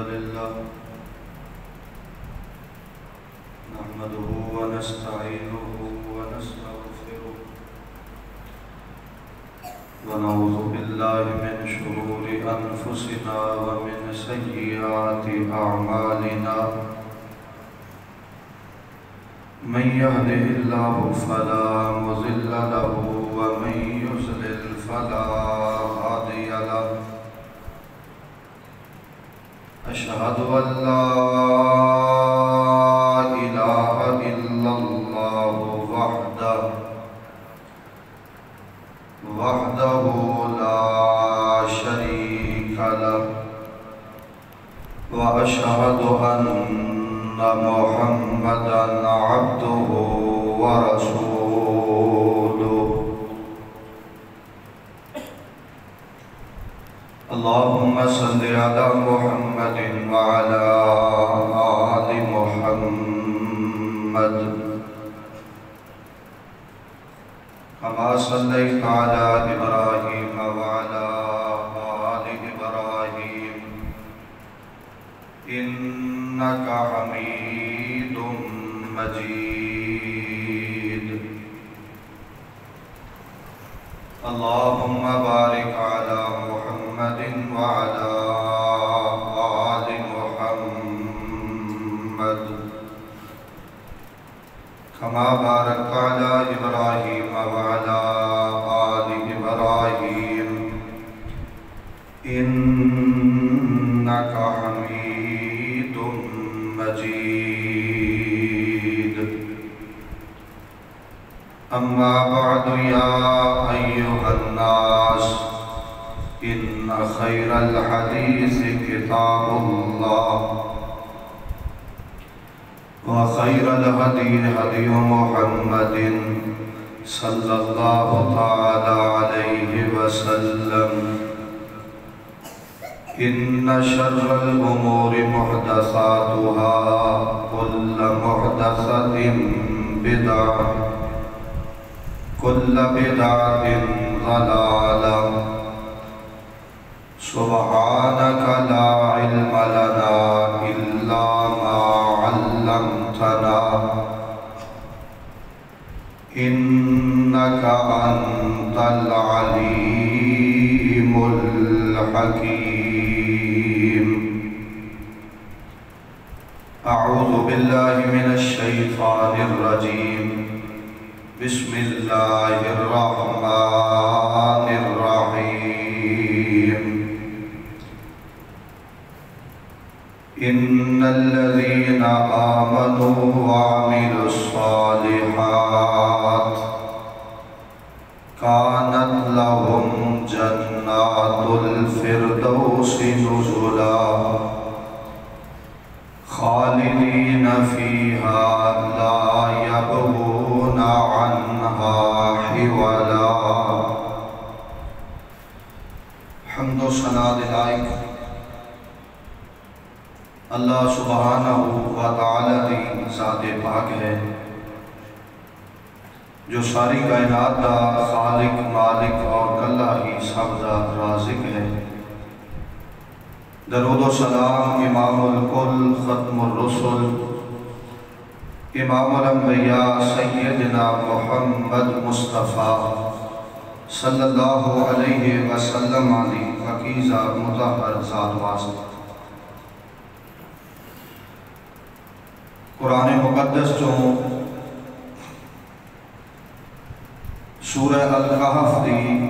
لله نحمده ونستعينه ونستغفره ونعوذ بالله من شرور أنفسنا ومن سيئات أعمالنا من يهده الله فلا مضل له ومن يضلل فلا هادي له أشهد أن لا إله إلا الله وحده لا شريك له وأشهد أن محمدًا عبده ورسوله اللهم صل على محمد وعلى آل محمد كما صليت على إبراهيم وعلى آل إبراهيم إنك حميد مجيد اللهم بارك على محمد وعلى آل محمد كما باركت على إبراهيم وعلى آل إبراهيم إنك حميد مجيد أما بعد يا أيها الناس إن خير الحديث كتاب الله وخير الهدي هدي محمد صلى الله تعالى عليه وسلم إن شر الأمور محدثاتها كل محدثة بدعة كل بدعة ضلالة سبحانك لا علم لنا إلا ما علمتنا إنك أنت العليم الحكيم أعوذ بالله من الشيطان الرجيم بسم الله الرحمن الرحيم إن الذين آمنوا وعملوا الصالحات كانت لهم جنات الفردوس نزلا خالدين فيها لا يبغون عنها حولا حمد و ثنا لائق اللہ سبحانہ و تعالی دی ذات پاک ہے جو ساری کائنات دا خالق مالک اور کلہ ہی سب دا رازق ہے درود و سلام امام الکل ختم الرسل امام الانبیاء سیدنا محمد مصطفیٰ صلی اللہ علیہ وسلم علی فقیزہ مطہر ذات واسط قرآن مقدس جو سورہ الکہف دی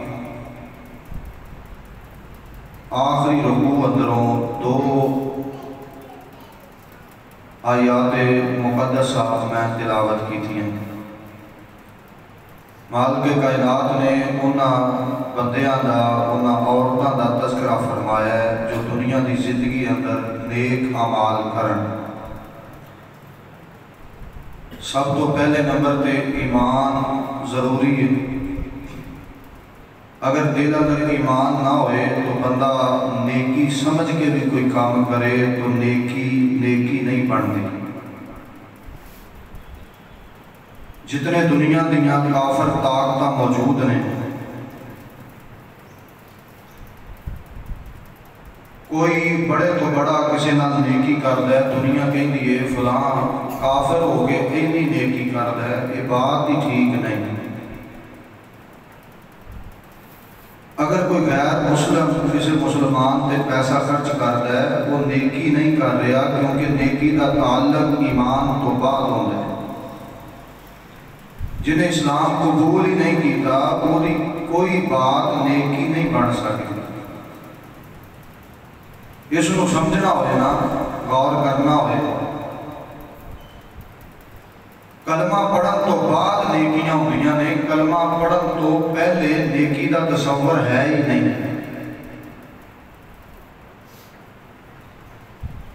آخری رکوع اندروں دو آیات مقدسہ میں تلاوت کی تھی مالک کائنات نے انہاں بندیاں دا انہاں عورتاں دا تذکرہ فرمایا ہے جو دنیا دی زندگی اندر نیک اعمال کرن سب تو پہلے نمبر تے ایمان ضروری ہے اگر دل اندر ایمان نہ ہوئے تو بندہ نیکی سمجھ کے بھی کوئی کام کرے تو نیکی نہیں بنتی جتنے دنیا دیاں کافر طاقتاں موجود ہیں کوئی بڑے تو بڑا کسی نال نیکی کرد ہے، دنیا کہندی ہے فلاں کافر ہو کے اینی نیکی کرد ہے، یہ بات ہی ٹھیک نہیں۔ اگر کوئی غیر مسلم کسی مسلمان تے پیسہ خرچ کرد ہے، وہ نیکی نہیں کر رہا، کیونکہ نیکی دا تعلق ایمان تو بعد ہوتا ہے۔ جنہیں اسلام قبول ہی نہیں کیتا، وہی کوئی بات نیکی نہیں بن سکتی۔ اس کو سمجھنا ہوئے نا، غور کرنا ہوئے۔ کلمہ پڑھن تو بعد نیکیاں ہوئیاں نے، کلمہ پڑھن تو پہلے نیکی دا تصور ہے ہی نہیں۔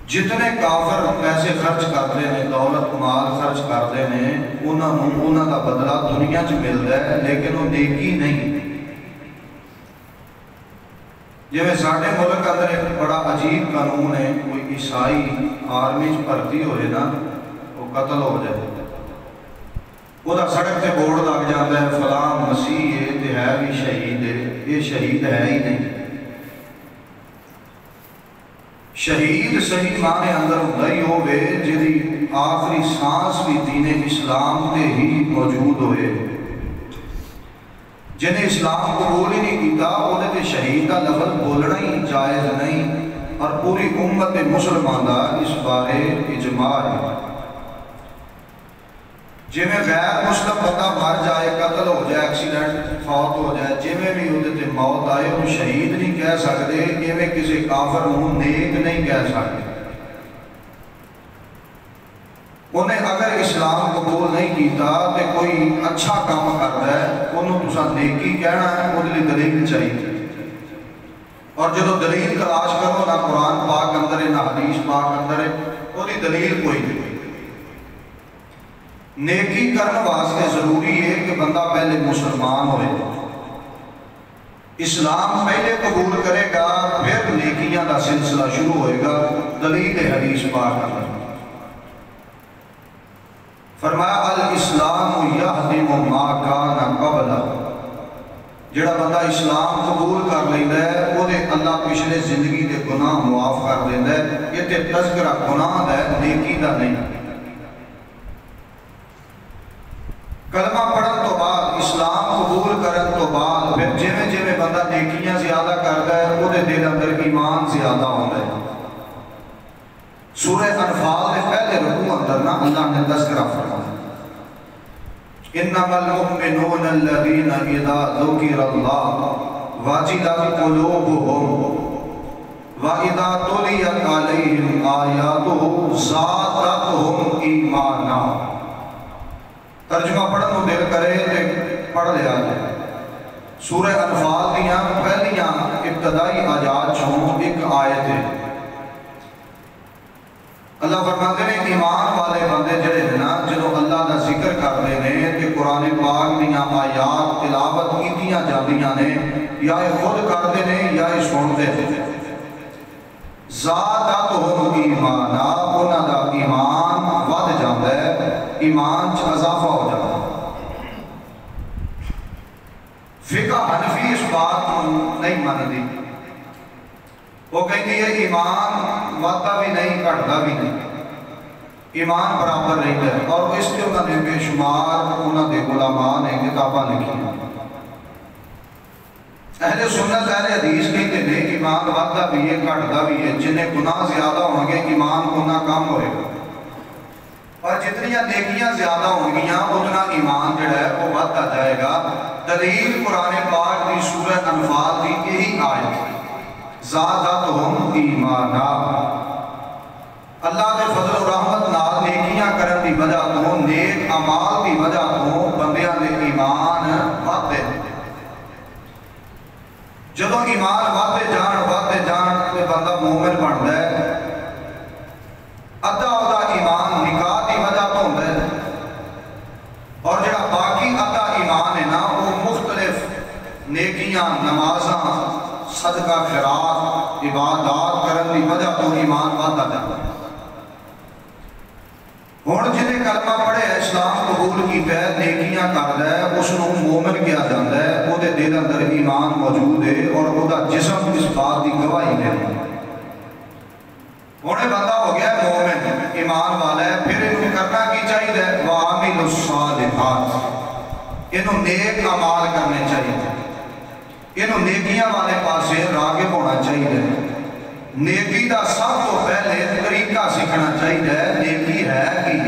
جتنے کافر پیسے خرچ کرتے ہیں، دولت مال خرچ کرتے ہیں، انہوں دا بدلہ دنیا چ ملتا ہے، لیکن وہ نیکی نہیں۔ جیسے ساڑھے ملک اندر ایک بڑا عجیب قانون ہے، کوئی عیسائی آرمی بھرتی ہوئے نا، وہ قتل ہو جائے، وہ سڑک سے بورڈ لگ جاتا ہے فلاں مسیح ہے بھی شہید ہے، یہ شہید ہے ہی نہیں۔ شہید صحیح معنی اندر ہوتا ہی ہوئے جدی آخری سانس بھی دین اسلام تے ہی موجود ہوئے۔ جنہیں اسلام قبول ہی نہیں کیتا، انہیں تے شہید کا لفظ بولنا ہی جائز نہیں، اور پوری امت مسلمان دا اس بارے اجماع ہے۔ جی میں غیر مسلم بندہ مر جائے، قتل ہو جائے، ایکسیڈنٹ فوت ہو جائے، جی میں بھی ہوتے موت آئے، وہ شہید نہیں کہہ سکتے، جی میں کسی کافر ہوں نیک نہیں کہہ سکتے۔ انہیں اگر اسلام قبول نہیں کیتا تو کوئی اچھا کام کرتا ہے، انہوں تسا نیکی کہنا ہے، وہ دلی دلیل چاہیے۔ اور جدو دلیل تلاش کرو نہ قرآن پاک اندر ہے نہ حدیث پاک اندر ہے، وہ دی دلیل کوئی نہیں۔ نیکی کرنے واسطے ضروری ہے کہ بندہ پہلے مسلمان ہوئے، اسلام پہلے قبول کرے گا، پھر نیکیاں کا سلسلہ شروع ہوئے گا۔ دلیل حدیث پاک اندر فرمایا الاسلام یہدم ما کان قبلہ، جڑا بندہ اسلام قبول کر لیتا ہے، وہ دے اللہ پچھلے زندگی دے گناہ معاف کر دیتا ہے۔ یہ تے تذکرہ گناہ ہے، نیکی دا نہیں۔ کلمہ پڑھن تو بعد، اسلام قبول کرن تو بعد، پھر جیویں جیویں بندہ نیکیاں زیادہ کرتا ہے، وہ دے دل اندر ایمان زیادہ ہوتا ہے۔ سورہ انفال میں پہلے رکوع اندر نا اللہ نے تذکرہ فرمایا، انما المؤمنون الذین اذا ذکر اللہ وجلت قلوبهم واذا تلیت علیہم آیاتہ زادتہم ایمانا۔ ترجمہ پڑھن کو دل کرے تو پڑھ لیا جائے۔ سورہ انفال دیاں پہلیاں ابتدائی آیات چھوں ایک آیت ہے۔ اللہ فرماتے ہیں ایمان والے بندے جڑے ہیں نا، جنہوں اللہ کا ذکر کرتے ہیں کہ قرآن پاک دیاں آیات تلاوت کیتیاں جاندیاں نے، یا خود کرتے ہیں یا سنتے ہیں، زادتہم ایمانا، انہاں دا ایمان ود جاتا ہے، ایمان چ اضافہ ہو جاتا ہے۔ فقہ حنفی اس بات کو نہیں مانتی، وہ کہتی ہے ایمان ودتا بھی نہیں گھٹتا بھی نہیں، ایمان برابر رہتا ہے۔ اور اس کے انہوں نے بے شمار انہوں نے علماء نے کتاباں لکھی۔ اہل سنت اہل حدیث کہتے ہیں ایمان ودتا بھی ہے گھٹتا بھی ہے، جنہیں گناہ زیادہ ہوں گے ایمان اتنا کم ہوئے گا، اور جتنی نیکیاں زیادہ ہوں گیاں اتنا ایمان جڑا ہے وہ ودتا جائے گا۔ دلیل قرآن پاک دی سورہ انفال دی یہی آیت، زادتہم ایمانا۔ اللہ کے فضل و رحمت نال نیکیاں کرن دی وجہ تو، نیک اعمال دی وجہ تو بندیاں دے ایمان ودتے۔ جدو ایمان ودتے جان تو بندہ مومن بنتا ہے۔ ادھا ادا ایمان نکاح دی وجہ تو ہوتا ہے، اور جڑا باقی ادھا ایمان ہے نا، وہ مختلف نیکیاں، نمازاں، صدقہ خیرات، عبادات کرن دی وجہ تو ایمان ودتا جاتا ہے۔ ہن جنہیں کلمہ پڑھے اسلام قبول کیتا ہے، نیکیاں کردا ہے، اس نوں مومن کیا جاندا ہے، وہ دے دل اندر ایمان موجود ہے، اور وہ دا جسم اس بات دی گواہی دے۔ ہوں بندہ ہو گیا مومن ایمان والا ہے، پھر انہوں کرنا کی چاہیے؟ وَعَمِلُ الصَّالِحَاتِ، انہوں نیک اعمال کرنے چاہیے، انہوں نیکیاں والے پاسے راغب ہونا چاہیے۔ نیکی دا سب تو پہلے طریقہ سیکھنا چاہیے، نیکی ہے کی؟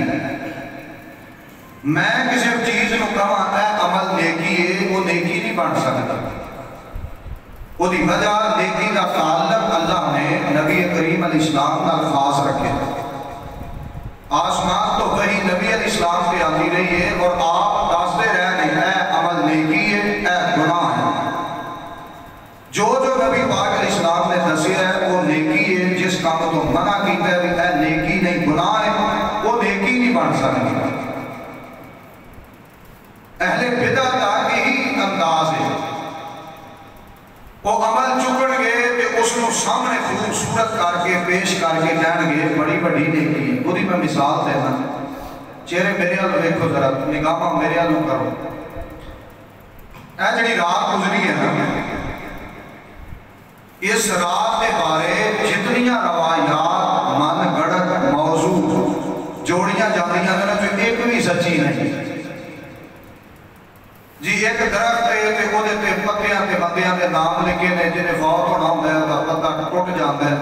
میں کسی چیز نو کہاں ہے عمل نیکی ہے، وہ نیکی نہیں بن سکتا۔ وہ دی وجہ نیکی دا تعلق اللہ نے نبی کریم علیہ السلام نال خاص رکھے۔ آسمان تو وہی نبی علیہ السلام پہ آتی رہی ہے اور آپ دستے رہے اے عمل نیکی ہے، اے گناہ ہے۔ جو نبی پاک علیہ السلام نے دسیا ہے وہ نیکی ہے، جس کام تو منع کیتا ہے اے نیکی نہیں گناہ ہے، وہ نیکی نہیں بن سکتی۔ اہل بدعت کا یہی انداز ہے، وہ عمل چکن گے کہ اس کو سامنے خوبصورت کر کے پیش کر کے کہن گے بڑی بڑی نیکی ہے۔ وہی میں مثال دینا، چہرے میرے والوں دیکھو ذرا، نگاہ میرے والوں کرو۔ اے جڑی رات گزری ہے نا، اس رات کے بارے جتنیاں روایات من گڑت موضوع جوڑیاں جاندیاں نے جو ایک بھی سچی نہیں جی۔ ایک درخت ہے تے وہ تے پتیاں تے بندیاں دے نام لکھے نے، جنہیں فوت ہونا ہوندا ہے دا پتا ٹوٹ جاندا ہے،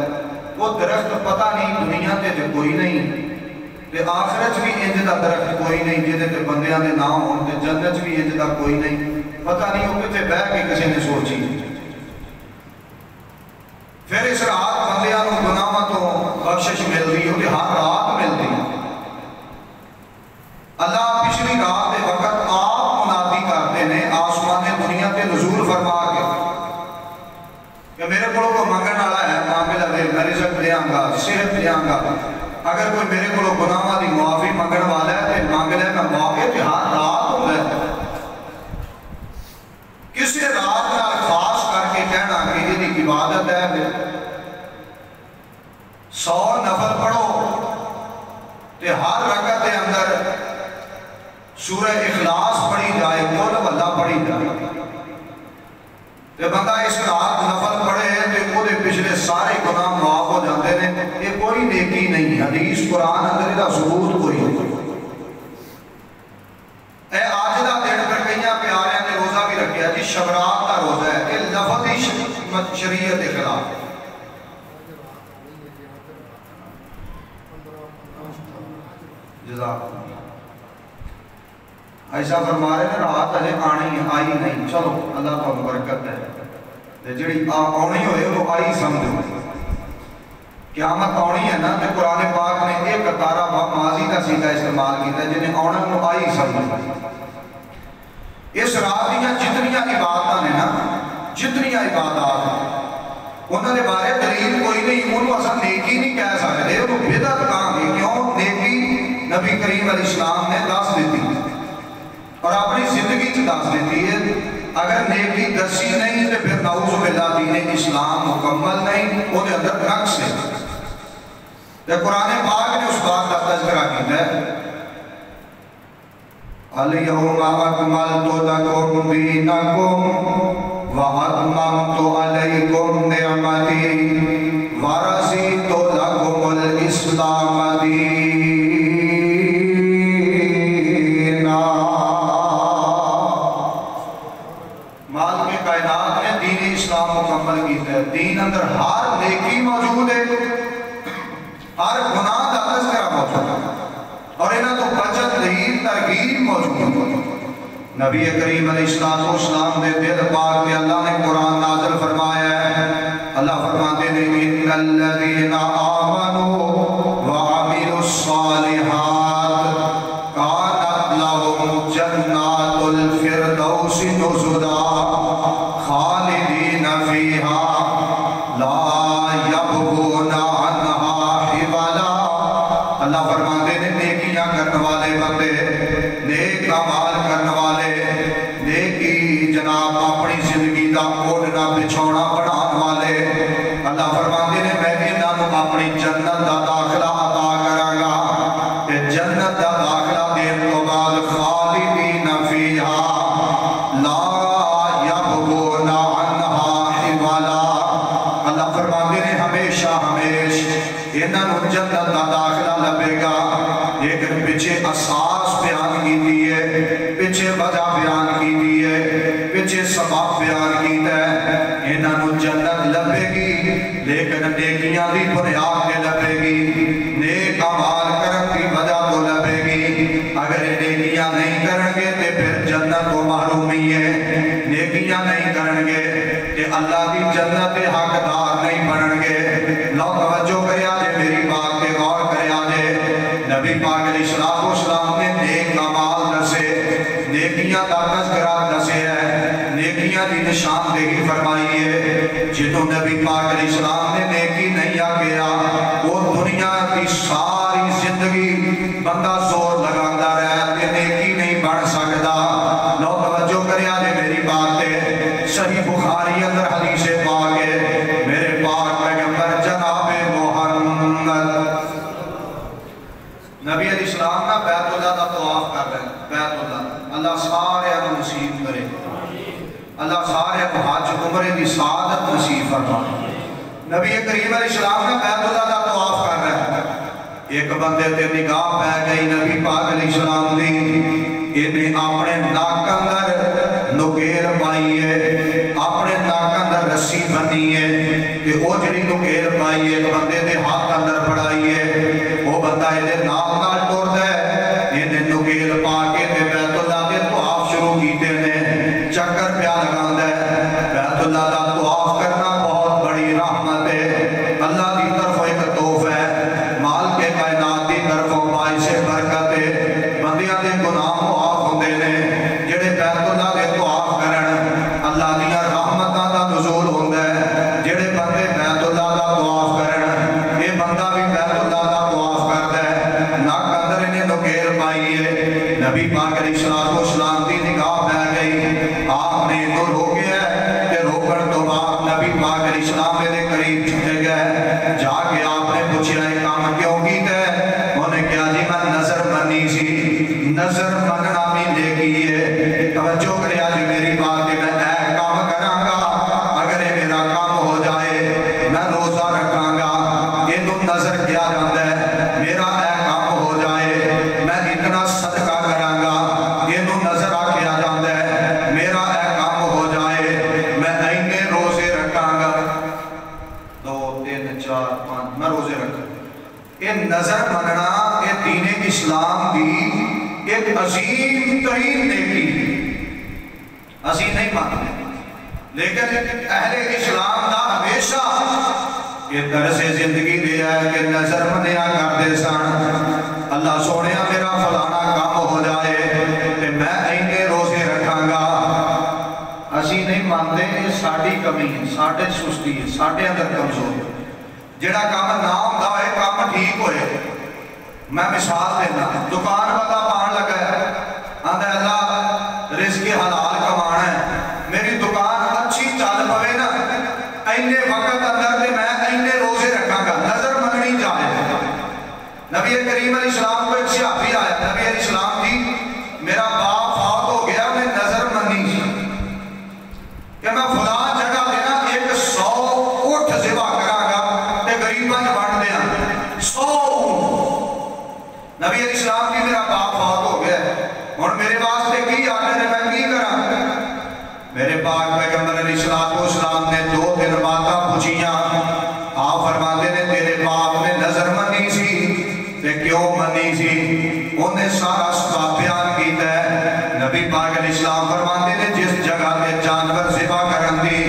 وہ درخت پتہ نہیں دنیا تے کوئی نہیں تے آخرت بھی انج دا درخت کوئی نہیں جہدے تے بندیاں دے نام ہون تے جنت بھی انج دا کوئی نہیں، پتہ نہیں وہ کتے بہ کے کسی نے سوچی۔ پھر اس رات بندیاں نو گناہاں تو بخشش ملدی، وہ ہر رات ملدی۔ اللہ پچھلی رات دے وقت آپ منادی کرتے ہیں آسمان دنیا تے نزول فرما کے کہ میرے کو منگن والا ہے، مانگ لے، میں رزق دیاں گا، صحت دیاں گا۔ اگر کوئی میرے کو گناہاں دی معافی منگن والا ہے تے مانگ لے، میں معافی تے ہر رات ہوتا ہے۔ کسی رات نال خاص کر کے کہنا کہ یہ عبادت ہے 100 نفل پڑھو تے ہر رکعت کے اندر سورہ اخلاص پڑھی جائے، قل واللہ پڑھی جائے، تے بندہ اس رات نفل پڑھے تے وہ دے پچھلے سارے گناہ معاف ہو جاتے ہیں۔ یہ کوئی نیکی نہیں، حدیث قرآن اندر دا ثبوت کوئی نہیں۔ اے آج دا دن پر کئیاں پیاریاں نے روزہ بھی رکھیا جی، شبرات کا روزہ ہے، یہ لفظی شریعت کے خلاف۔ جزاک اللہ۔ ایسا فرما رہے ہیں رات اجے آنی آئی نہیں، چلو اللہ کو برکت ہے، جڑی آنی ہوئے وہ آئی سمجھو۔ قیامت آنی ہے نا، تو قرآن پاک نے ایک قطارہ ماضی کا سیدھا استعمال کیتا ہے، جنہیں آنا وہ آئی سمجھو۔ اس رات دیاں جتنیاں عبادتاں نے نا، جتنیاں عبادات انہوں نے بارے دلیل کوئی نہیں، انہوں اساں نیکی نہیں کہہ سکتے، انہوں بدعت کہاں گی، کیوں؟ نیکی نبی کریم علیہ السلام نے دس دیتی اور اپنی زندگی چ دس دیتی ہے۔ اگر نیکی دسی نہیں تو پھر نعوذ باللہ دین اسلام مکمل نہیں، وہ دے اندر نقص ہے۔ قرآن پاک نے اس بات کا تذکرہ کیتا ہے، اليوم اکملت لکم دینکم واتممت علیکم نعمتی ورضیت لکم الاسلام دینا۔ مالک کائنات نے دین اسلام مکمل کیتا ہے، دین اندر ہر نیکی موجود ہے، ہر گناہ دا تذکرہ موجود ہے اور انہاں تو بچت لئی ترغیب موجود ہے۔ نبی کریم علیہ السلام نے دل پاک میں اللہ نے قرآن نازل فرمایا ہے، اللہ فرماتے ہیں ان الذین آمنوا وعملوا الصالحات کانت لهم جنات الفردوس نزلا خالدین فیہا لا یبغون عنہا حولا۔ اللہ فرماتے ہیں نیکیاں کرنے والے بندے، نیک اعمال کرنے والے، نیکی جناب اپنی زندگی دا اوڑھنا بچھونا بڑھان والے، اللہ فرماتے ہیں میں انہاں نوں اپنی جنت دا داخلہ عطا کراں گا، کہ جنت دا داخلہ دین تو بعد خالدین فیہا لا یبغون عنہا حولا۔ اللہ فرماتے ہیں ہمیشہ ہمیش انہوں جنت دا داخلہ لبے گا، لیکن پیچھے اساس بیان کی دیئے، پیچھے وجہ بیان کی دیئے، پیچھے سبب بیان کی ہے۔ انہوں جنت لبے گی لیکن نیکیاں دی بنیاد پہ لبے گی، نیک اعمال کرن کی وجہ تو لبے گی۔ اگر نیکیاں نہیں کرن گے تے پھر جنت کو محرومی ہے، نیکیاں نہیں کرن گے تے اللہ دی جنت حقدار نہیں بنن گے۔ لو توجہ کریا جے میری بات پہ غور کریا جے، نبی پاک علیہ السلام نے نیک اعمال دسے، نیکیاں دا تذکرہ دسے ہے، نیکیاں دی نشاندہی فرمائی ہے۔ جنہوں نبی پاک علیہ السلام نے نیکی نہیں آگیا، وہ دنیا کی ساری زندگی بندہ زور لگاندہ رہا کہ نیکی نہیں بڑھ سکتا۔ لو توجہ کریا جے میری بات ہے، صحیح بخاری اندر حدیث پاک ہے، میرے پاک پیغمبر جناب محمد نبی علیہ السلام نا بیت اللہ دا طواف کر رہے ہیں، بیت اللہ، اللہ سارے ہم نصیب کرے، اللہ سارے ہم حج عمرے دی سعادت نصیب فرمائے۔ نبی کریم علیہ السلام نا بیت اللہ دا طواف کر رہے ہیں، ایک بندے تے نگاہ پہ گئی نبی پاک علیہ السلام دی، انہیں اپنے ناک اندر نکیر پائی ہے، اپنے ناک اندر رسی بنی ہے کہ وہ جڑی نکیر پائی ہے ایک بندے دے ہاتھ اندر پڑائی ہے، وہ بندہ انہیں نال نال ٹور دے، انہیں نکیر پا کے تے بیت اللہ دے طواف شروع کیتے ہیں، چکر پیا لگان دے۔ بیت اللہ دا طواف کرنا بہت بڑی رحمت ہے، اللہ دی طرف ایک توف ہے، مال کے کائنات دی طرفوں باعث برکت ہے، بندیاں دے گناہ معاف ہوندے نے، جڑے بیت اللہ دے طواف کرن اللہ دیاں رحمتاں دا نزول ہوندا ہے، جڑے بندے بیت اللہ دا طواف کرن یہ بندہ بھی بیت اللہ دا طواف کردا ہے، ناک اندر انہیں نکیر پائی ہے۔ نبی پاک علیہ السلام دی نگاہ پہ گئی، آپ نے تو روکے ہے کہ روکن تو بعد نبی پاک علیہ السلام دے قریب چھٹے گئے، جا کے آپ نے پوچھا ہے کام کیوں کیتا ہے؟ انہیں کہا جی میں نظر منی سی، نظر مننا بھی نیکی ہے۔ توجہ کریا جی میری بات کہ میں اے کام کراں گا، اگر یہ میرا کام ہو جائے میں روزہ رکھاں گا، یہ تو نظر کیا جاتا ہے، میرا اے کام ہو جائے میں اتنا صدقہ کراں گا، یہ تو نظر آ کیا جاتا ہے، میرا اے کام ہو جائے میں اینے روزے رکھاں گا، 2 3 4 5 میں روزے رکھاں۔ یہ نظر مننا یہ دین اسلام دی ایک عظیم ترین نیکی، اسی نہیں مانتے، لیکن اہل اسلام دا ہمیشہ یہ طرز زندگی دیا ہے کہ نظر منیا کرتے سن، اللہ سونیا میرا فلانا کام ہو جائے کہ میں اینے روزے رکھاں گا۔ اسی نہیں مانتے، یہ ساڑھی کمی ہے، ساڑھے سستی ہے، ساڑھے اندر کمزور ہے، جڑا کام نہ ہوتا ہے کام ٹھیک ہوئے۔ میں مثال دینا، دکان والا پان لگا ہے، آندھا اللہ رزق حلال کمانا ہے، میری دکان اچھی چال پوے نا، اینے وقت اندر دے میں اینے روزے رکھاں گا، نظر مننی جائے۔ نبی کریم علیہ السلام کو ایک صحابی آیا، نبی علیہ السلام دی میرا باپ فوت ہو گیا، میں نظر مننی سی کہ میں فلاں جگہ دینا 100 اٹھ ذبح کراں گا تے غریباں بانٹ دیاں 100۔ نبی علیہ السلام کی میرا باپ فوت ہو گیا، اور میرے واسطے کی آنے نے میں کی کراں؟ میرے پاک پیغمبر علیہ السلام نے 2 دن باتاں پوچھیاں، آپ فرماتے نے تیرے باپ نے نظر منی سی تے کیوں منی سی؟ انہیں سارا سبب بیان کیتا ہے۔ نبی پاک علیہ السلام فرماتے نے جس جگہ تے جانور ذبح کرن دی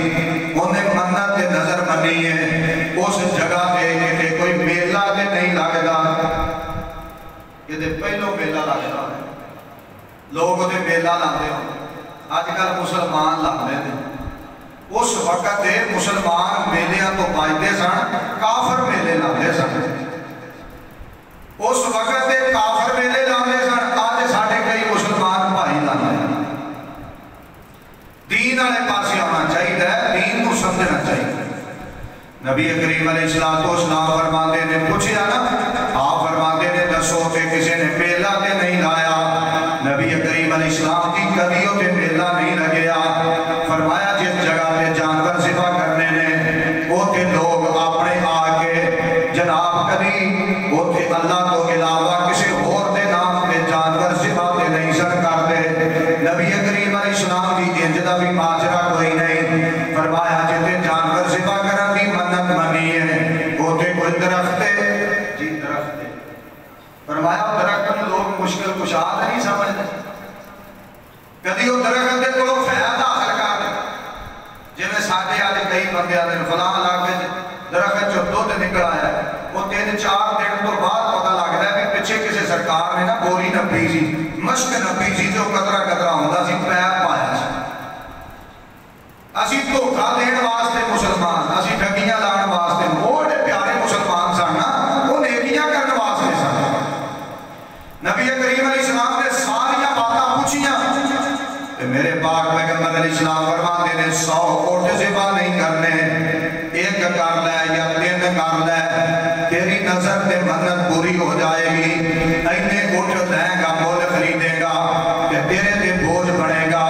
انہیں منت تے نظر منی ہے، اس جگہ تے کہ کوئی میلہ تے نہیں لگدا، یہ دے پہلو میلہ لگدا ہے، لوگ دے میلہ لاندے ہوں، آج کل مسلمان لاندے ہیں، اس وقت دے مسلمان میلیاں تو بائدے سن، کافر میلے لاندے سن، اس وقت دے کافر میلے لاندے سن، آج ساڑھے کئی مسلمان بھائی لاندے ہیں۔ دین والے پاسے آنا چاہیے، دین کو سمجھنا چاہیے۔ نبی کریم علیہ السلام فرماتے نے پوچھیا نا، آپ فرماتے نے دسو کہ کسی نے میلہ تے نہیں لایا؟ نبی کریم علیہ السلام کی کدیوں تے میلہ نہیں لگیا، فرمایا جس جگہ تے جانور ذبح کرنے نے وہ تے لوگ اپنے آ کے جناب کبھی اوتھے اللہ تو علاوہ کسی اور دے نام تے جانور ذبح تے نہیں سن کردے نبی کریم علیہ السلام دی انج دا بھی ماجرا کوئی نہیں فرمایا جتے جانور ذبح کرن دی منت منی ہے اوتھے کوئی درخت ہے جی درخت ہے فرمایا درخت نوں لوگ مشکل کشا نہیں سمجھتے کدی وہ درخت دے کولوں فائدہ حاصل کر جی میں ساڈے آج کئی بندے آتے ہیں فلاں علاقے درخت چو دودھ نکل آیا ہے وہ 3-4 دن تو بعد پتہ لگتا ہے کہ پیچھے کسی سرکار نے نا بوری نپی سی مشک نپی سی جو قطرہ قطرہ ہوندا سی پیر پایا سی اسی دھوکا دین واسطے مسلمان اسی ٹھگیاں لان واسطے بڑے پیارے مسلمان سن نا وہ نیکیاں کرنے واسطے سن نبی کریم علیہ السلام نے ساریاں باتاں پوچھیاں میرے پاک پیغمبر علیہ السلام فرماتے ہیں 100 اونٹ ذبح نہیں کرنے ایک کر لے یا 3 کر لے تیری نظر تے منت پوری ہو جائے گی اینے اونٹ دیں گا مول خریدے گا کہ تیرے تے بوجھ بڑھے گا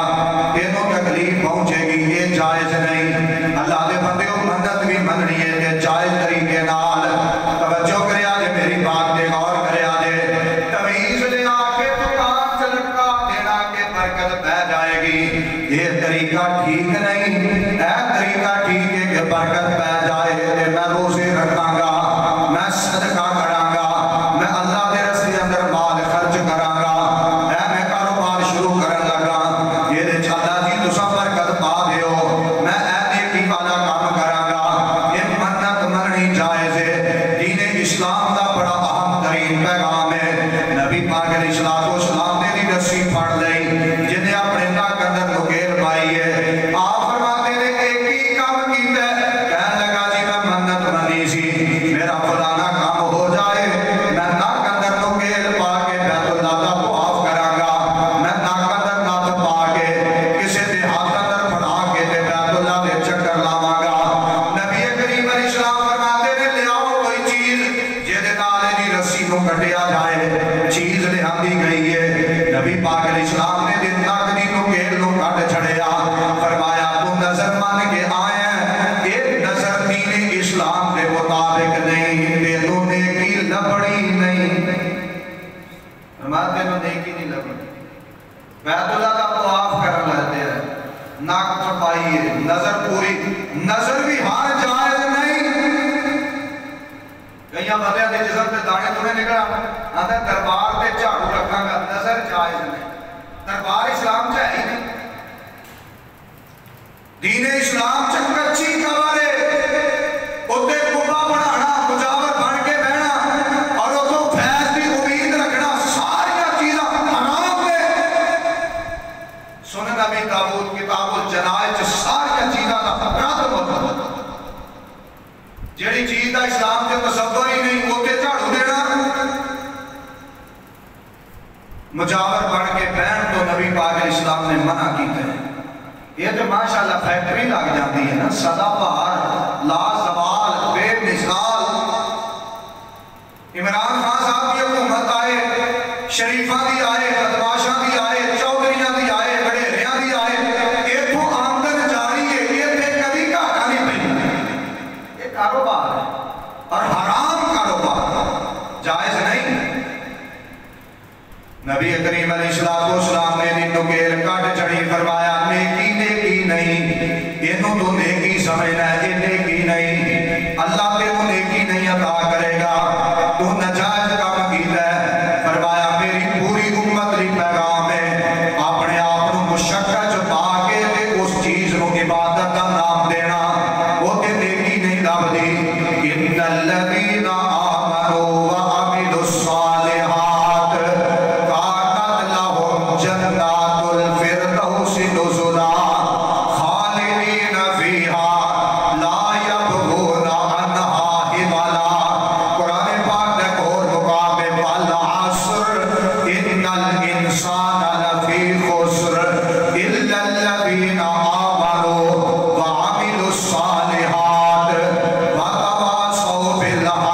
تینوں تکلیف پہنچے گی یہ جائز نہیں اللہ دے بندے کو منت بھی مننی ہے کہ جائز طریقے نال توجہ کرے آجے میری بات دے غور کرے آجے تمیز لے آ کے دکان سے لٹکا دینا کہ برکت پہ جائے گی یہ طریقہ ٹھیک نہیں اے طریقہ ٹھیک ہے کہ برکت پہ جائے کہ میں روزے رکھاں گا میں صدقہ کراں گا میں اللہ دے راستے اندر مال خرچ کراں گا اے میں کاروبار شروع کرن لگا یہ دے اللہ جی تساں برکت پا دیو میں اے نیکی والا کام کراں گا یہ منت مننی جائز ہے دین اسلام دا بڑا اہم ترین پیغام ہے نبی پاک علیہ السلام نے دی رسی پھڑ لئی جنہیں اپنے ناک اندر لکیر پائی ہے آپ فرماتے ہیں ایک ہی کام کیتا ہے کہنے لگا جی میں منت منی سی میرا فلانا کام ہو جائے میں ناک اندر لکیر پا کے بیت اللہ دا طواف کراں گا میں ناک اندر نت پا کے کسی دے ہاتھ اندر پھڑا کے تے بیت اللہ دے چکر لاواں گا نبی کریم علیہ السلام فرماتے ہیں لے آؤ کوئی چیز جہدے نال دی رسی نوں کٹیا جائے چیز لے آندی گئی ہے نبی پاک علیہ السلام نے دن تک دی نکیل نو کٹ چھڑیا فرمایا تو نظر مان کے آیا ایک نظر دین اسلام کے مطابق نہیں تینوں نیکی لبڑی نہیں فرمایا تینوں نیکی نہیں لبڑی بیت اللہ کا طواف کرن لگتے ہیں ناک چھپائی ہے نظر پوری نظر بھی ہار جائز نہیں کئیاں بندیاں دے جسم تے دانے تونے نکل آتا دربار تے جھاڑو رکھاں گا نظر جائز نہیں دربار اسلام چاہے ہی نہیں دین اسلام چکچی کورے اتے کبا بنانا مجاور بن کے بہنا اور اتوں فیض کی امید رکھنا ساریا چیزاں حرام ہے سنن ابی داؤد کتاب الجنائز ساریا چیزاں دا رد موجود جیڑی چیز دا اسلام کے تصور ہی نہیں ہوتے جھاڑو دینا مجاور بن کے بہن تو نبی پاک علیہ السلام نے منع کیتے ہیں یہ تو ماشاءاللہ فیکٹری لگ جاتی ہے نا سدا بہار لا زوال بے مثال عمران خان صاحب کی حکومت آئے شریفہ دی آئے بدماشاں دی آئے چودھریاں دی آئے بڑیریاں دی آئے یہ تو آمدن جاری ہے یہ تے کبھی گھاٹا نہیں پئی یہ کاروبار ہے اور حرام کاروبار جائز نہیں نبی کریم علیہ السلام نے دن نکیل کٹ چڑی فرمایا نیکی نیکی نہیں اینوں تو نیکی سمجھنا ہے یہ نیکی نہیں اللہ تے وہ نیکی نہیں عطا کرے گا تو نجائز کام کیتا ہے فرمایا میری پوری امت لی پیغام ہے اپنے آپ کو مشقت پا کے تے اس چیز کو عبادت کا نام دینا وہ تے نیکی نہیں لبدی ان الذین آمنوا وعملوا الصالحات کانت لهم جنات الفردوس نزلا خالدین فیہا لا یبغون عنہا حولا قرآن پاک نے اور مقابل والعصر ان الانسان لفی خسر الا الذین آمنوا وعملوا الصالحات وتواصوا بالحق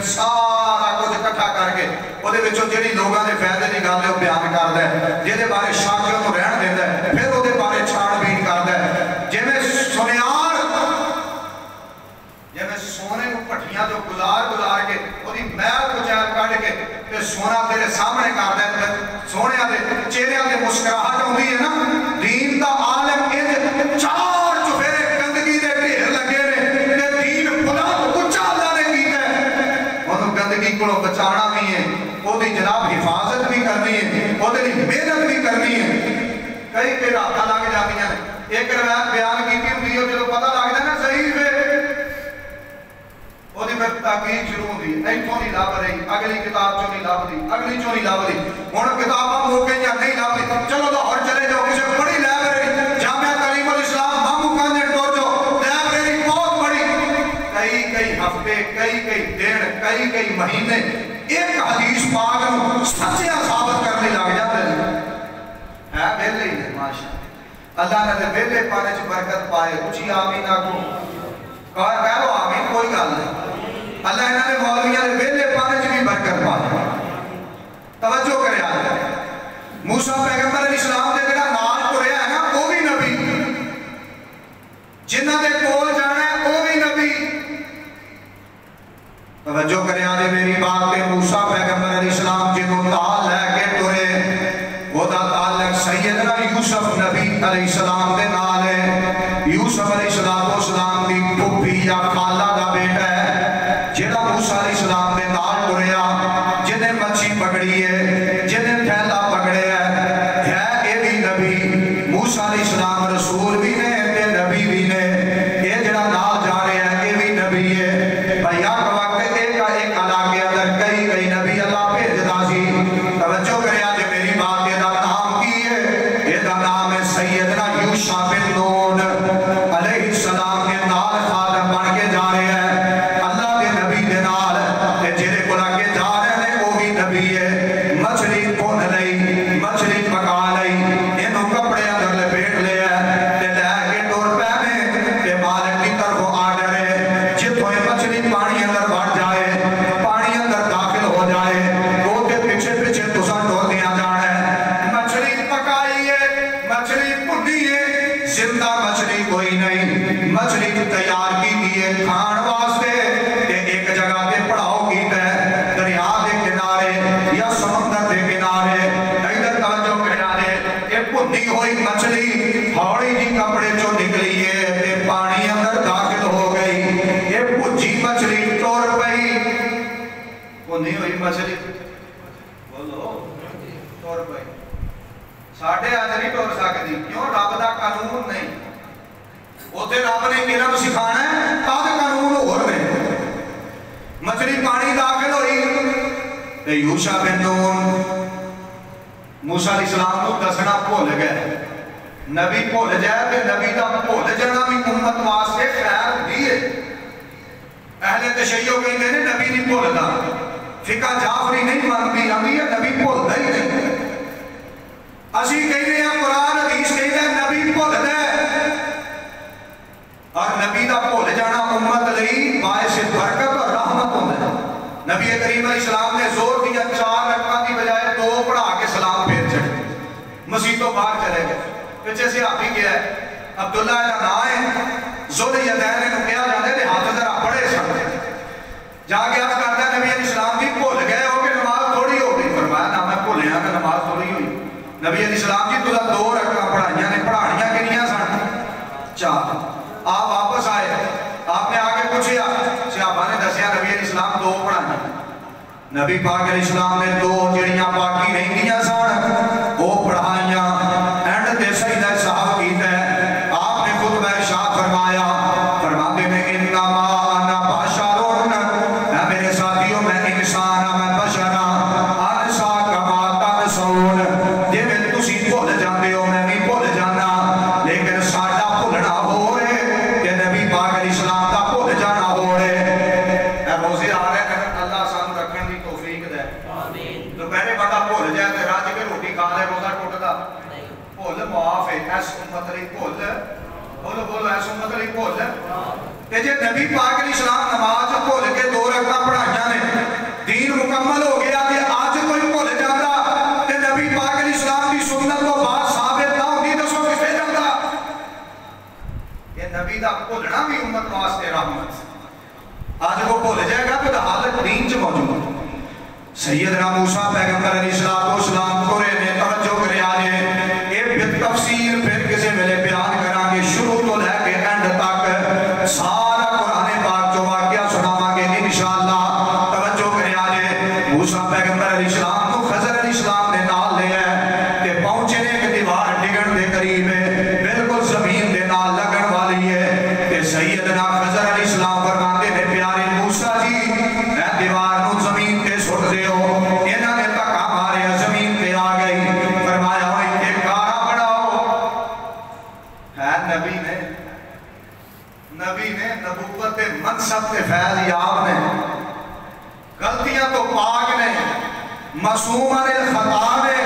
پھر سارا کچھ اکٹھا کر کے وہ جہی لوگوں کے فائدے کی گل ہے وہ بیان کرتا ہے، جہد بارے شک ہے وہ رہن دیتا ہے، پھر وہ بارے چھان بین کرتا ہے۔ جی سنیار جی سونے کو پٹھیاں جو گزار کے وہ محل کچیل کٹ کے سونا تیرے سامنے کرتا ہے، سونے کے چہرے سے مسکراہٹ آتی ہے نا، دین دا عالم انج چار چفیرے گندگی دے ڈھیر لگے نے تے دین بلند اونچا اللہ نے کیتا ہے، انہوں گندگی کو بچانا بھی ہے، وہ جناب حفاظت بھی کرنی ہے، وہ محنت بھی کرنی ہے۔ کئی راتاں لگ جاتی ہیں، ایک روایت بیان کی ہوتی ہے جب پتہ لگ جائے نا صحیح پہ وہ پھر تحقیق شروع ہوتی ہے، اتوں نہیں لب رہی، اگلی کتاب چوں نہیں لبتی، اگلی چوں نہیں لبتی، ہوں کتاباں ہو گئی نہیں لبتی، چلو لاہور چلے جاؤ کسی بڑی لائبریری جامعہ تعلیم الاسلام مامو کانجے ٹور جاؤ، لائبریری بہت بڑی، کئی ہفتے کئی دن کئی مہینے ایک حدیث پاک نو سچیاں ثابت کرنے لگ جاتے ہیں، ہے ویلے ہی ہے ماشاء اللہ نے ویلے پانے چ برکت پائے، اچھی آمین آگو کہہ لو آمین، کوئی گل نہیں، اللہ انہوں نے مولویاں نے ویلے پانے چ بھی برکت پائے۔ توجہ کرے آج موسیٰ پیغمبر علیہ السلام دے جڑا نال ٹریا ہے نا وہ بھی نبی، جنہ دے کول جانا ہے وہ بھی نبی۔ توجہ کرے آج میری بات پہ، موسیٰ پیغمبر علیہ السلام جنہوں نال لے کے ٹرے وہ دا تعلق سیدنا یوسف نبی علیہ السلام دے نال ہے۔ یوسف علیہ السلام دی پھپھی یا خالہ دا بیٹا ہے جہاں موسیٰ علیہ السلام دے نال ٹریا، جنہیں مچھی پکڑی ہے، جنہیں تھیلا پکڑے ہے اے بھی نبی، موسیٰ علیہ السلام رسول بھی نے تے نبی بھی نے، یہ جڑا نال جا رہے ہیں یہ بھی نبی ہے۔ بھائی ایک وقت ایک علاقے اندر کئی نبی اللہ بھیجدا سی۔ توجہ کرے آج میری بات، یہ دا نام کی ہے؟ یہ دا نام ہے سیدنا یوشع بن نون علیہ السلام کے نال خادم بن کے جا رہے ہیں اللہ کے نبی دے نال، جہے کو لگے جا رہے ہیں وہ بھی نبی ہے۔ مچھلی بھون لئی، مچھلی پکا لئی، انہوں کپڑے اندر لپیٹ لے تے لے کے ٹور پہنے تے مالک کی طرف آرڈر ہے جتوں مچھلی پانی اندر بڑھ جائے، پانی اندر داخل ہو جائے، وہ تے پیچھے پیچھے تساں ٹور دیا جانا ہے۔ مچھلی پکائی ہے، مچھلی بھنی ہے، زندہ مچھلی کوئی نہیں، مچھلی تیار کی دیئے کھان واسطے تے ایک جگہ پہ پڑاؤ کیتا ہے دریا دے کنارے یا سمندر دے کنارے۔ ادھر توجہ کرنا دے، یہ بھنی ہوئی مچھلی ہوڑی جی کپڑے چوں نکلی ہے تے پانی اندر داخل ہو گئی، یہ بھجی مچھلی ٹور پئی، بھنی ہوئی مچھلی بولو ٹور پئی، ساڑھے آج نہیں ٹور سکتی، کیوں؟ رب دا قانون نہیں، اوتے رب نے علم سکھانا ہے، تاں قانون اور نہیں۔ مچھلی پانی داخل ہوئی تے یوشع بن نون موسیٰ علیہ السلام کو دسنا بھول گئے، نبی بھول جائے تے نبی دا بھول جانا بھی امت واسطے خیر دی ہے۔ اہل تشیع کہتے ہیں نبی نہیں بھولتا، فقہ جعفری نہیں مانتی، آتی ہے نبی بھولتا ہی نہیں۔ اسی کہتے ہیں قرآن حدیث کہتے ہیں نبی بھولتا ہے، اور نبی دا بھول جانا امت لئی باعث برکت اور رحمت ہوتا ہے۔ نبی کریم علیہ السلام نے زور دیا 4 رکعت کی بجائے 2 پڑھا کے سلام پھیر چڑھے، مسجد تو باہر چلے گئے، پیچھے سے آپ ہی گیا ہے عبداللہ کا نام ہے، ذوالجدین نے کیا جاتے تھے ہاتھ ذرا بڑے سن، جا کے عرض کرتا ہے نبی علیہ السلام بھی بھول گئے ہو کہ نماز تھوڑی ہو گئی؟ فرمایا نہ میں بھولیا کہ نماز تھوڑی ہوئی۔ نبی علیہ السلام جی تو 2 رکعت پڑھائیاں نے، پڑھانیاں کنیاں سن؟ 4۔ آپ واپس آئے، آپ نے آگے پوچھیا، صحابہ نے دسیا نبی علیہ السلام 2 پڑھائیاں، نبی پاک علیہ السلام نے 2 جڑیاں باقی نہیں دیا سن وہ پڑھائیاں، اینڈ تے سجدہ صاحب کیتا ہے، آپ نے خطبہ ارشاد فرمایا، فرماتے میں انما انا بشرون، اے میرے ساتھیوں میں انسان ہوں، میں بشر ہوں، انسا کما تنسون، جے میں تسی بھول جاندے ہو میں بھی بھول جانا، لیکن ساڈا بھولنا ہو رہے کہ نبی پاک علیہ السلام دا بھول جانا ہو رہے۔ اے روزے آ رہے ہیں اللہ سانو رکھن دی توفیق دے، دوپہرے بندہ بھول جائے تے رج کے روٹی کھا لے روزہ ٹوٹدا بھول معاف ہے، ایس امت لئی بھول، بولو بولو ایس امت لئی بھول کہ جے نبی پاک علیہ السلام نماز بھول کے 2 رکعتاں پڑھائیاں نے دین مکمل ہو گیا کہ آج کوئی بھول جاتا کہ نبی پاک علیہ السلام کی سنت تو بات ثابت نہ ہوتی دسو کسے جاتا یہ نبی دا بھولنا بھی امت واسطے رحمت آج وہ بھول جائے گا تو حالت دین چ موجود سیدنا موسیٰ پیغمبر علیہ السلام کو نے توجہ کرے آجے یہ بالتفصیل پھر کسی ملے بیان کریں گے شروع تو لے کے اینڈ تک سارا قرآن پاک جو واقعہ سناواں گے انشاءاللہ توجہ کرے آجے موسیٰ پیغمبر علیہ السلام کو خضر علیہ السلام نے نال لے ہے کہ پہنچنے کے دیوار ڈگن دے قریب ہے بالکل زمین دے نال لگن والی ہے کہ سیدنا خضر علیہ السلام فرماتے ہیں پیارے موسیٰ جی اے دیوار نو زمین تے سٹ دے ہو انہاں نے تکا مارے زمین تے آ گئی فرمایا ہوئی ایک کارا بڑھاؤ ہے نبی نے نبوت منصب تے فیض یاب نے غلطیاں تو پاک نے معصوم عن الخطا نے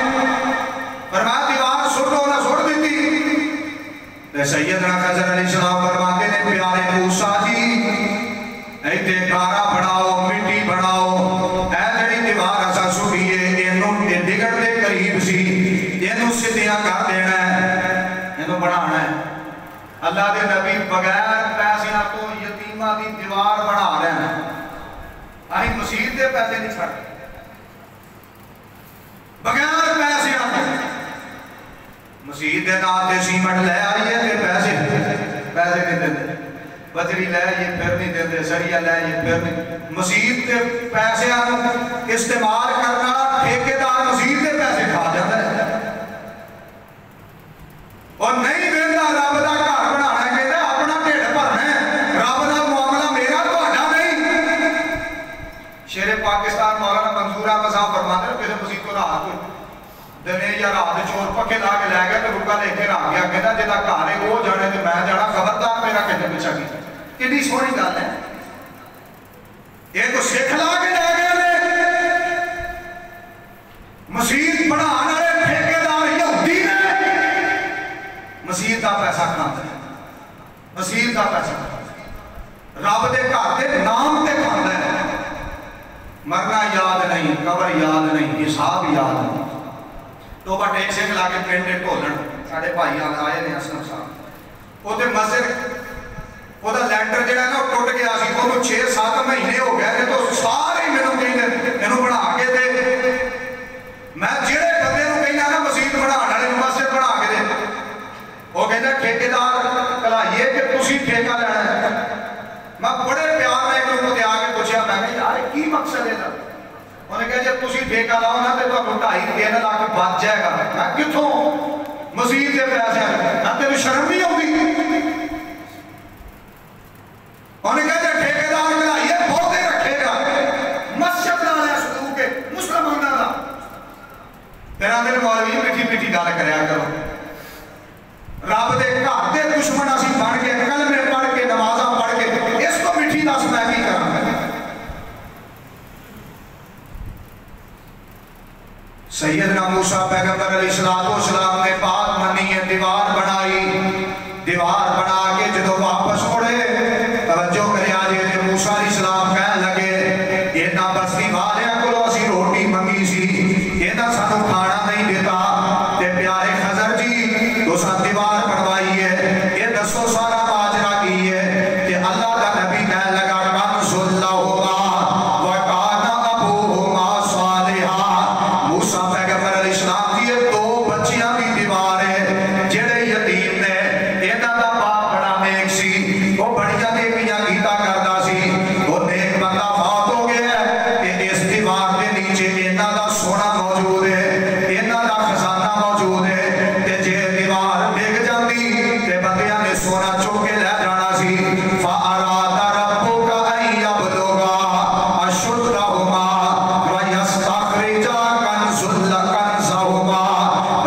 فرمایا دیوار سٹو نہ سٹ دیتی سیدنا خضر علیہ السلام فرماتے ہیں پیارے موسیٰ جی ایتے کارا بناؤ مٹی بناؤ اے جڑی دیوار اسا سٹیے اینوں ڈگن دے قریب سی اینوں سیدھیاں کر دینا ہے اینوں بنانا ہے اللہ دے نبی بغیر پیسیاں تو یتیمہ دی دیوار بنا رہے ہیں آئی مسجد دے پیسے نہیں چھڑ بغیر پیسیاں تو مسجد دے ناتے سیمنٹ لے آئیے تے پیسے نہیں دیتے بجری لے یہ پھر نہیں دیتے سریعہ لے یہ پھر نہیں مسجد کے پیسے استعمال کرنا ٹھیکیدار مسجد کے پیسے کھا جاتا ہے اور نہیں دیتا رب دا گھر بنانا ہے کہتا اپنا ڈھڈ بھرنا ہے رب دا معاملہ میرا تہاڈا نہیں شیر پاکستان مولانا منظور احمد صاحب فرماتے ہیں کسی مسجد کو رات ہوئی دنے یا رات چور پکے لا کے لے گیا تو رکا لے کے رکھ گیا کہتا جدا گھر ہے وہ جانے تو میں جانا خبردار میرا کہتے پیچھا کی کتنی سونی گل ہے یہ تو سکھ لا کے لے گئے نے مسجد بنانے والے ٹھیکیدار یہودی نے مسجد کا پیسہ کھاتا ہے مسجد کا پیسہ رب دے گھر دے نام تے کھاتا ہے مرنا یاد نہیں قبر یاد نہیں حساب یاد نہیں تو بٹ ایک سے ملا کے پینڈے ٹولن ساڑھے بھائی آئے نے اسلام صاحب وہ تے مسجد وہ دا لینڈر جڑا ہے نا ٹوٹ گیا سی وہ 6-7 مہینے ہو گئے تو سارے میرے کہیں انہوں بنا کے دے میں جڑے بندے نو کہنا نا مسجد بنا والے مسجد بنا کے دے وہ کہنا ٹھیکیدار کلائیے کہ تسی ٹھیکہ لینا ہے میں بڑے پیار میں ایک لوگ آ کے پوچھا میں کہ یار کی مقصد ہے انہوں نے کہا جب تسی ٹھیکہ لاؤ نا تو تمہیں 2.5-3 لاکھ بچ جائے گا میں کتوں مسجد کے پیسے میں تیری شرم نہیں ہوگی انہوں نے کہا جب ٹھیکیدار کلائیے بہتے رکھے گا مسجد لانا سلوک کے مسلمانہ دا تیرا دل مولوی میٹھی میٹھی گال کریا کرو رب دے گھر دے دشمن اسی بن کے کلمے پڑھ کے نمازاں پڑھ کے اس کو میٹھی دس میں کی کراں سیدنا موسیٰ پیغمبر علیہ السلام نے بات منی ہے دیوار بنائی دیوار بنا کے جدو واپس اڑے توجہ کرے آجے موسیٰ علیہ السلام کہنے لگے یہ نا بستی والیاں کو اسی روٹی منگی سی یہ نا سانو کھانا نہیں دیتا تے پیارے خضر جی تو ساتھ دیوار بنوائی ہے یہ دسو سارا ماجرا کی ہے کہ اللہ کا نبی کہنے لگا کنز اللہما وکانا ابوہما صالحا موسیٰ پیغمبر علیہ السلام کی یہ 2 بچیاں بھی دیوار ہے جڑے یتیم نے اینا دا باپ بڑا نیک سی وہ بڑیاں نیکیاں کیتا کرتا سی وہ نیک بندہ فوت ہو گیا ہے کہ اس دیوار کے نیچے اینا دا سونا موجود ہے اینا دا خزانہ موجود ہے کہ جے دیوار ڈگ جاتی تے بندیاں نے سونا چوک کے لے جانا سی فَأَرَادَ رَبُّكَ أَن يَبْلُغَا أَشُدَّهُمَا وَيَسْتَخْرِجَا كَنزَهُمَا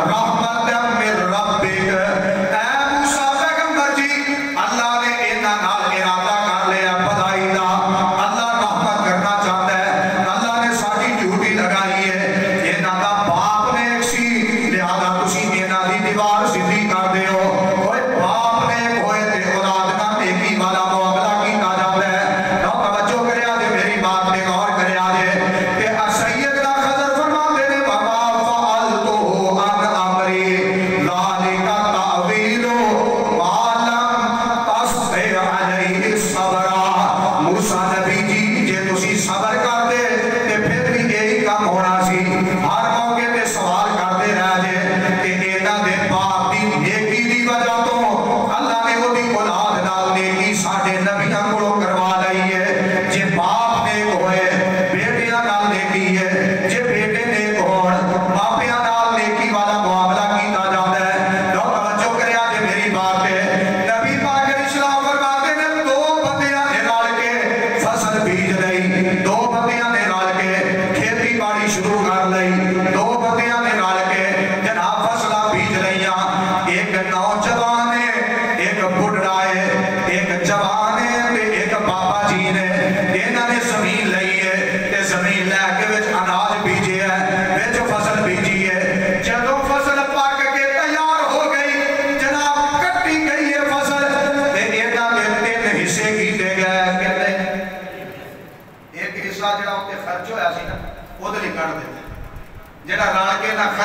رَحْمَةً مِّن رَّبِّكَ اے موسیٰ پیغمبر جی اللہ نے اینا نال ارادہ کر لیا بدائی دا اللہ رحمت کرنا چاہتا ہے اللہ نے ساڑھی ڈیوٹی لگائی ہے اینا دا باپ نے ایک سی لہذا تسی اینا دی دیوار سدھی کر دے ہو کوئی باپ نے ہوئے تے اولاد نہ نیکی والا معاملہ کی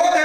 ਉਹਦੇ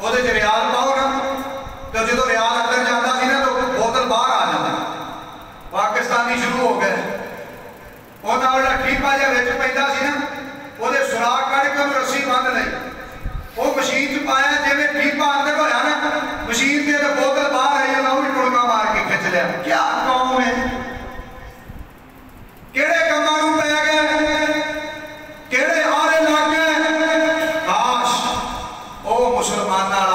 ਉਹਦੇ ਚ ਰਿਆਲ ਪਾਓ ਨਾ ਤੇ ਜਦੋਂ ਰਿਆਲ ਅੰਦਰ ਜਾਂਦਾ ਸੀ ਨਾ ਤਾਂ ਬੋਤਲ ਬਾਹਰ ਆ ਜਾਂਦੀ। ਪਾਕਿਸਤਾਨੀ ਸ਼ੁਰੂ ਹੋ ਗਏ, ਉਹਨਾਂ ਵਾਲਾ ਠੀਪਾ ਜਿਹਾ ਵਿੱਚ ਪੈਂਦਾ ਸੀ ਨਾ, ਉਹਦੇ ਸੁਰਾਖ ਕੱਢ ਕੇ ਉਹਨੂੰ ਰੱਸੀ ਬੰਨ੍ਹ ਲਈ, ਉਹ ਮਸ਼ੀਨ ਚ ਪਾਇਆ, ਜਿਵੇਂ ਠੀਪਾ ਅੰਦਰ ਹੋਇਆ ਨਾ ਮਸ਼ੀਨ ਦੇ ਤੇ ਬੋਤਲ ਬਾਹਰ ਆਈ, ਉਹਨਾਂ ਨੂੰ ਟੁਲਕਾ ਮਾਰ ਕੇ ਖਿੱਚ ਲਿਆ। ਕਿਆ ਕੌਮ ਹੈ, ਕਿਹੜੇ ਕੰਮਾਂ ਨੂੰ ਪੈ ਗਏ, ਕਿਹੜੇ ਆਰੇ ਲੱਗ ਗਏ। ਕਾਸ਼ ਉਹ ਮੁਸਲਮਾਨਾਂ ਵਾਲਾ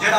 ਜਿਹੜਾ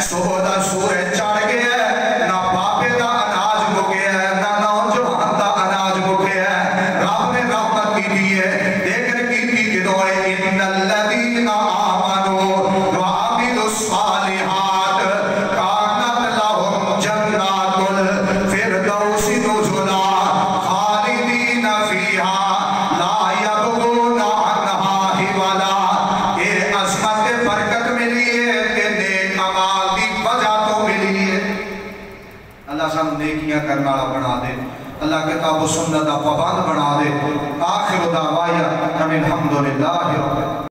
صبح دا سورج چڑھ گیا ہے، نہ بابے دا اناج مکیا ہے، نہ نوجوان دا اناج مکیا ہے۔ رب نے رحمت کی دی ہے، لیکن کی کدوں ہے ان الذین آمنوا وعملوا الصالحات کانت لهم جنات الفردوس نزلا خالدین فیہا لا یبغون عنہا حولا۔ یہ عظمت برکت ملی ہے کہ نیک اعمال دی وجہ تو ملی ہے۔ اللہ سب نیکیاں کرنے والا بنا دے، اللہ کتاب و سنت دا پابند بنا دے۔ آخر دعوایا ان الحمدللہ رب